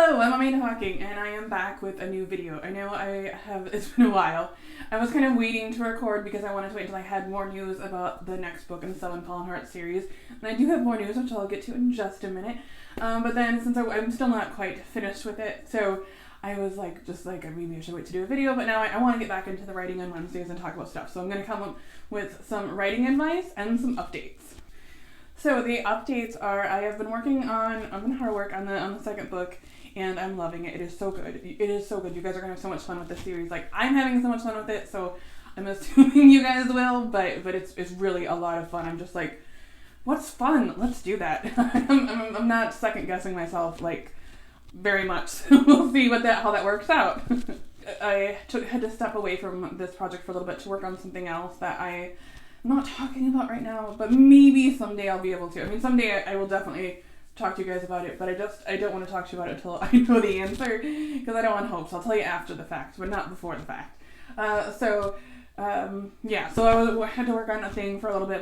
Hello, I'm Hocking, and I am back with a new video. I know it's been a while. I was kind of waiting to record because I wanted to wait until I had more news about the next book in the Seven Fallen Hearts series. And I do have more news, which I'll get to in just a minute. But then, since I'm still not quite finished with it, so I was maybe I should wait to do a video, but now I want to get back into the writing on Wednesdays and talk about stuff. So I'm going to come up with some writing advice and some updates. So the updates are, I have been working on, I've been hard work on the second book, and I'm loving it. It is so good. It is so good. You guys are going to have so much fun with this series. Like, I'm having so much fun with it, so I'm assuming you guys will, but it's really a lot of fun. I'm just like, what's fun? Let's do that. I'm not second guessing myself, like, very much. We'll see how that works out. I had to step away from this project for a little bit to work on something else that I'm not talking about right now, but maybe someday I'll be able to. I mean, someday I will definitely talk to you guys about it, but I don't want to talk to you about it until I know the answer, because I don't want hopes. I'll tell you after the fact, but not before the fact. So I had to work on a thing for a little bit,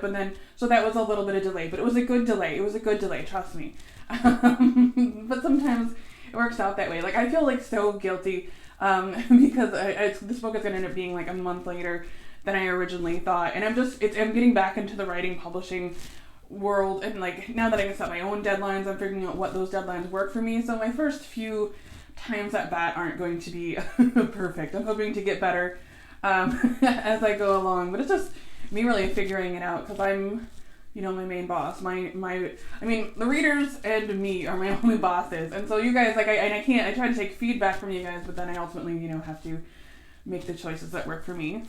so that was a little bit of delay, but it was a good delay. It was a good delay, trust me. But sometimes it works out that way. Like, I feel like so guilty, because this book is going to end up being like a month later than I originally thought, and I'm getting back into the writing publishing world, and like, now that I can set my own deadlines, I'm figuring out what those deadlines work for me. So my first few times at bat aren't going to be perfect. I'm hoping to get better as I go along, but it's just me really figuring it out, because I'm, my main boss. The readers and me are my only bosses, and so you guys, I try to take feedback from you guys, but then I ultimately, have to make the choices that work for me.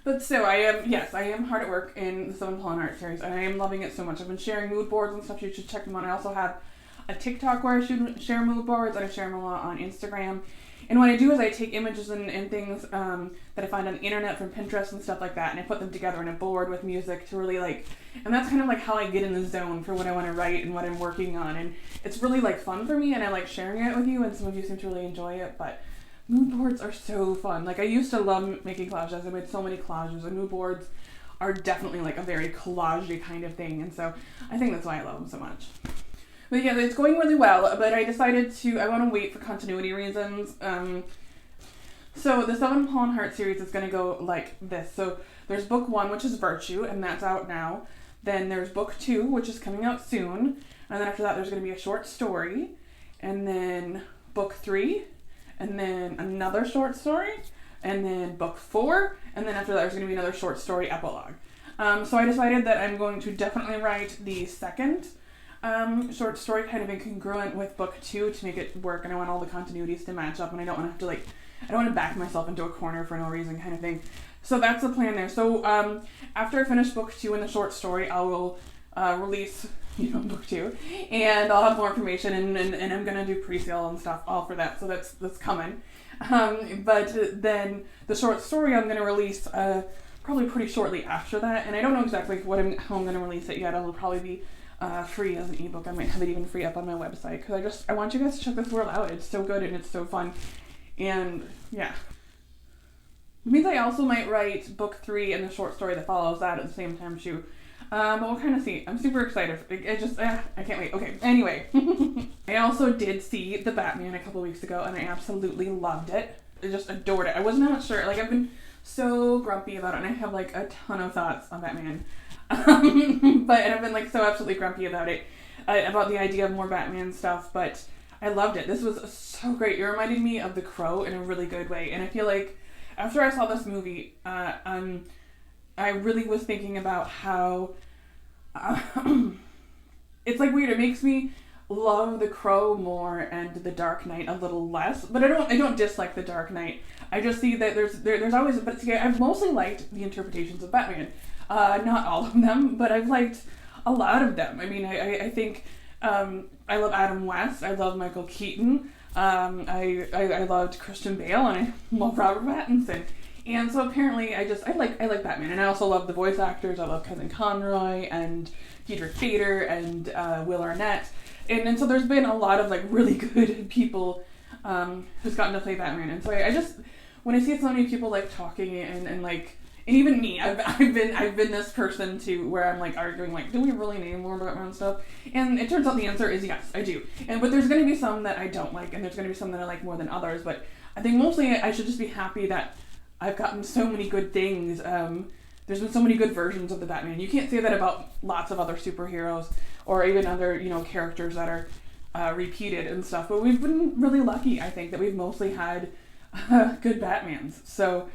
But so I am hard at work in the Seven Fallen Hearts series, and I am loving it so much. I've been sharing mood boards and stuff. You should check them out. I also have a TikTok where I share mood boards, and I share them a lot on Instagram. And what I do is I take images and things that I find on the internet from Pinterest and stuff like that, and I put them together in a board with music to really and that's kind of like how I get in the zone for what I want to write and what I'm working on. And it's really fun for me, and I like sharing it with you, and some of you seem to really enjoy it, but mood boards are so fun. Like, I used to love making collages. I made so many collages, and mood boards are definitely a very collage-y kind of thing, and so I think that's why I love them so much. But yeah, it's going really well, but I decided I want to wait for continuity reasons. So the Seven Fallen Hearts series is going to go like this. So there's book 1, which is Virtue, and that's out now. Then there's book 2, which is coming out soon. And then after that, there's going to be a short story. And then book 3, and then another short story, and then book 4, and then after that there's going to be another short story epilogue. So I decided that I'm going to definitely write the second short story kind of incongruent with book 2 to make it work, and I want all the continuities to match up, and I don't want to have to I don't want to back myself into a corner for no reason kind of thing. So that's the plan there. So after I finish book 2 in the short story, I will release book 2, and I'll have more information, and I'm gonna do pre-sale and stuff all for that, so that's coming. But then the short story I'm gonna release probably pretty shortly after that, and I don't know exactly how I'm gonna release it yet. It'll probably be free as an ebook. I might have it even free up on my website, because I want you guys to check this world out. It's so good and it's so fun, and yeah. It means I also might write book 3 and the short story that follows that at the same time too. But we'll kind of see. I'm super excited. I can't wait. Okay, anyway. I also did see The Batman a couple weeks ago, and I absolutely loved it. I just adored it. I was not sure. I've been so grumpy about it, and I have a ton of thoughts on Batman. And I've been so absolutely grumpy about it, about the idea of more Batman stuff, but I loved it. This was so great. It reminded me of The Crow in a really good way, and I feel like after I saw this movie, I really was thinking about how it's weird. It makes me love The Crow more and The Dark Knight a little less, but I don't dislike The Dark Knight. I just see that there's always, but I've mostly liked the interpretations of Batman. Not all of them, but I've liked a lot of them. I mean, I think I love Adam West. I love Michael Keaton. I loved Christian Bale, and I love Robert Pattinson. And so apparently I like Batman, and I also love the voice actors. I love Kevin Conroy and Diedrich Bader and Will Arnett, and so there's been a lot of really good people who's gotten to play Batman. And so I just, when I see so many people talking and And even me, I've been this person too, where I'm like arguing, like, do we really need more Batman stuff? And it turns out the answer is yes, I do. But there's going to be some that I don't like, and there's going to be some that I like more than others. But I think mostly I should just be happy that I've gotten so many good things. There's been so many good versions of the Batman. You can't say that about lots of other superheroes or even other, characters that are repeated and stuff. But we've been really lucky, I think, that we've mostly had good Batmans. So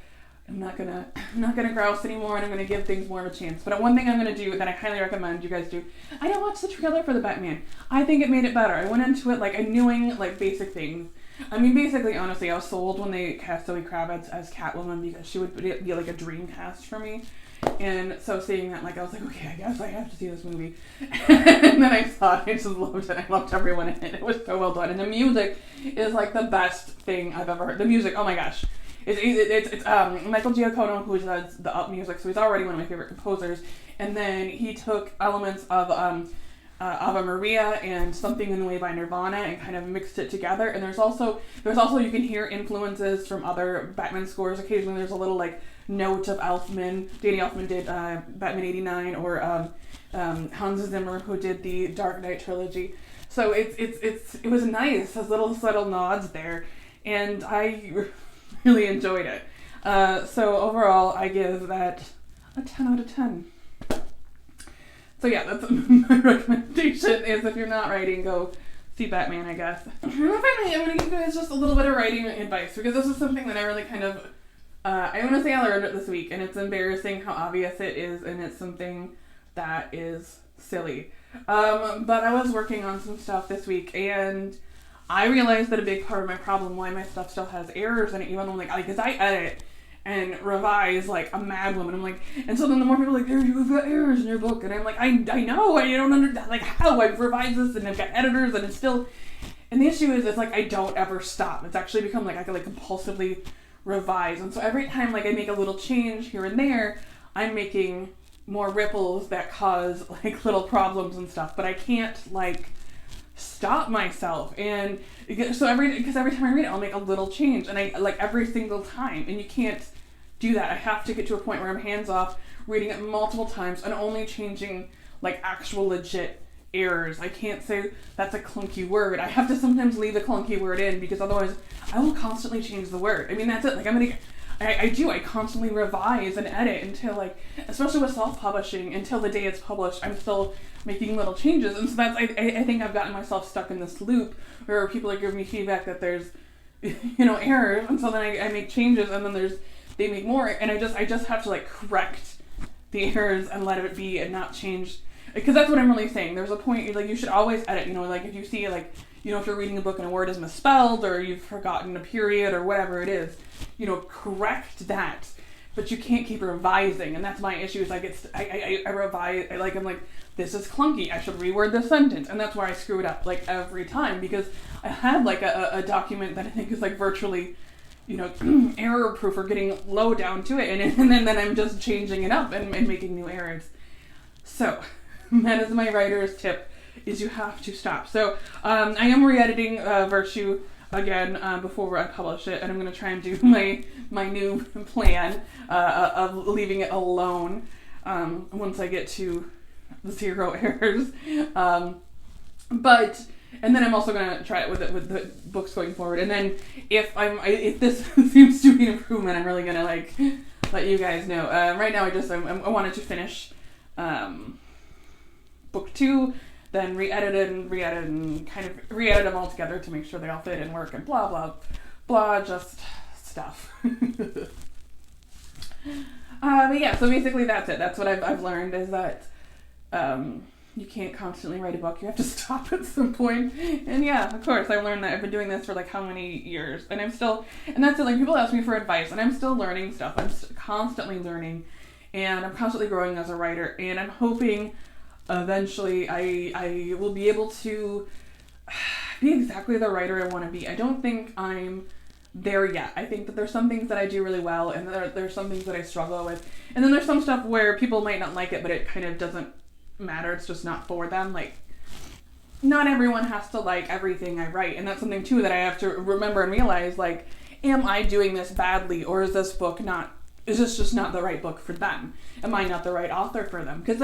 I'm not gonna grouse anymore, and I'm gonna give things more of a chance. But one thing I'm gonna do that I highly recommend you guys do, I didn't watch the trailer for the Batman. I think it made it better. I went into it like I knowing like basic things. I mean, basically, honestly, I was sold when they cast Zoe Kravitz as Catwoman because she would be like a dream cast for me. And so seeing that, like, I was like, okay, I guess I have to see this movie. And then I saw it, I just loved it. I loved everyone in it. It was so well done. And the music is like the best thing I've ever heard. The music, oh my gosh. It's Michael Giacchino who does the up music, so he's already one of my favorite composers. And then he took elements of Ave Maria and Something in the Way by Nirvana and kind of mixed it together. And there's also you can hear influences from other Batman scores. Occasionally there's a little like note of Elfman. Danny Elfman did Batman '89, or Hans Zimmer who did the Dark Knight trilogy. So it was nice, those little subtle nods there, and I really enjoyed it. So overall, I give that a 10 out of 10. So yeah, that's my recommendation, is if you're not writing, go see Batman, I guess. And finally, I'm going to give you guys just a little bit of writing advice, because this is something that I really kind of, I want to say I learned it this week, and it's embarrassing how obvious it is, and it's something that is silly. But I was working on some stuff this week, and I realized that a big part of my problem, why my stuff still has errors in it, even though because I edit and revise like a mad woman. I'm like, and so then the more people are like, you've got errors in your book, and I'm like, I know, I don't understand, like, how I've revised this, and I've got editors, and it's still, and the issue is, it's like, I don't ever stop. It's actually become like, I can like compulsively revise, and so every time like I make a little change here and there, I'm making more ripples that cause like little problems and stuff, but I can't like stop myself. And so every time I read it, I'll make a little change, and I like every single time, and you can't do that. I have to get to a point where I'm hands off, reading it multiple times, and only changing like actual legit errors. I can't say that's a clunky word. I have to sometimes leave the clunky word in, because otherwise I will constantly change the word. I mean, that's it. Like I constantly revise and edit until, like, especially with self-publishing, until the day it's published, I'm still making little changes. And so that's, I think I've gotten myself stuck in this loop where people are giving me feedback that there's, errors. And so then I make changes, and then they make more. And I just have to like correct the errors and let it be and not change. Because that's what I'm really saying. There's a point, like, you should always edit, like if you see like, if you're reading a book and a word is misspelled, or you've forgotten a period, or whatever it is, correct that. But you can't keep revising, and that's my issue. Is I revise. I'm like, this is clunky. I should reword this sentence, and that's where I screw it up like every time, because I have like a document that I think is like virtually, error proof, or getting low down to it, and then I'm just changing it up and making new errors. So that is my writer's tip. Is you have to stop. So I am re-editing Virtue again before I publish it, and I'm going to try and do my new plan of leaving it alone once I get to 0 errors. And then I'm also going to try it with the books going forward. And then if this seems to be an improvement, I'm really going to like let you guys know. Right now I wanted to finish book 2. Then re-edit and kind of re-edit them all together to make sure they all fit and work, and blah, blah, blah, just stuff. But yeah, so basically that's it. That's what I've learned, is that you can't constantly write a book. You have to stop at some point. And yeah, of course, I learned that. I've been doing this for like how many years, and I'm still, and that's it. Like, people ask me for advice, and I'm still learning stuff. I'm constantly learning, and I'm constantly growing as a writer, and I'm hoping eventually I will be able to be exactly the writer I want to be. I don't think I'm there yet. I think that there's some things that I do really well, and there's some things that I struggle with. And then there's some stuff where people might not like it, but it kind of doesn't matter. It's just not for them. Like, not everyone has to like everything I write. And that's something too that I have to remember and realize, like, am I doing this badly, or is this book not is this just not the right book for them? Am I not the right author for them? Because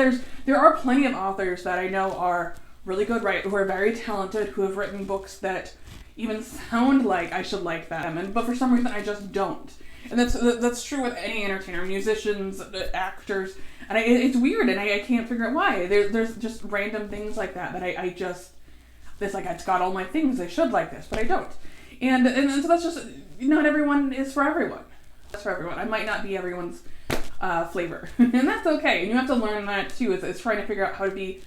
there are plenty of authors that I know are really good, right, who are very talented, who have written books that even sound like I should like them, but for some reason I just don't. And that's true with any entertainer, musicians, actors, and it's weird, and I can't figure out why. There's just random things like that I just, it's like it's got all my things, I should like this, but I don't. And so that's just, not everyone is for everyone. That's for everyone. I might not be everyone's flavor, and that's okay. And you have to learn that too. It's trying to figure out how to be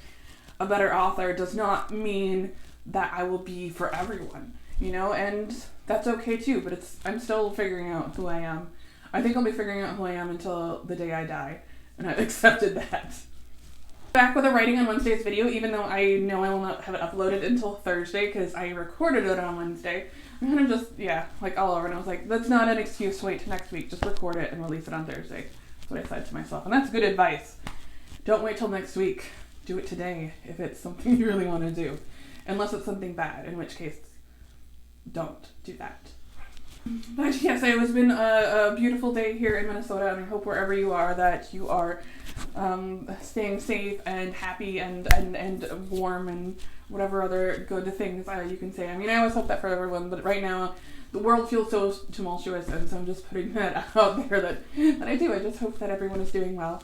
a better author does not mean that I will be for everyone, and that's okay too, but I'm still figuring out who I am. I think I'll be figuring out who I am until the day I die, and I've accepted that. Back with a writing on Wednesday's video, even though I know I will not have it uploaded until Thursday because I recorded it on Wednesday. I'm kind of just, like all over, and I was like, that's not an excuse to wait till next week, just record it and release it on Thursday. That's what I said to myself, and that's good advice. Don't wait till next week. Do it today if it's something you really want to do. Unless it's something bad, in which case, don't do that. But yes, it has been a beautiful day here in Minnesota, and I hope wherever you are that you are staying safe and happy and warm and whatever other good things you can say. I mean, I always hope that for everyone, but right now the world feels so tumultuous, and so I'm just putting that out there that I do. I just hope that everyone is doing well.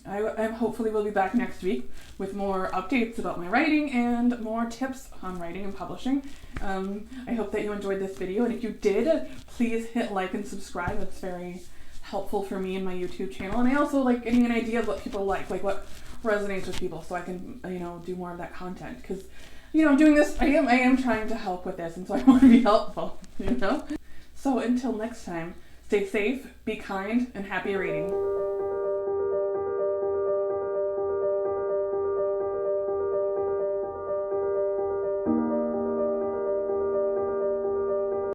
I hopefully will be back next week with more updates about my writing and more tips on writing and publishing. I hope that you enjoyed this video, and if you did, please hit like and subscribe. It's very helpful for me and my YouTube channel, and I also like getting an idea of what people like what resonates with people, so I can do more of that content, because doing this, I am trying to help with this, and so I want to be helpful. So until next time, stay safe, be kind, and happy reading.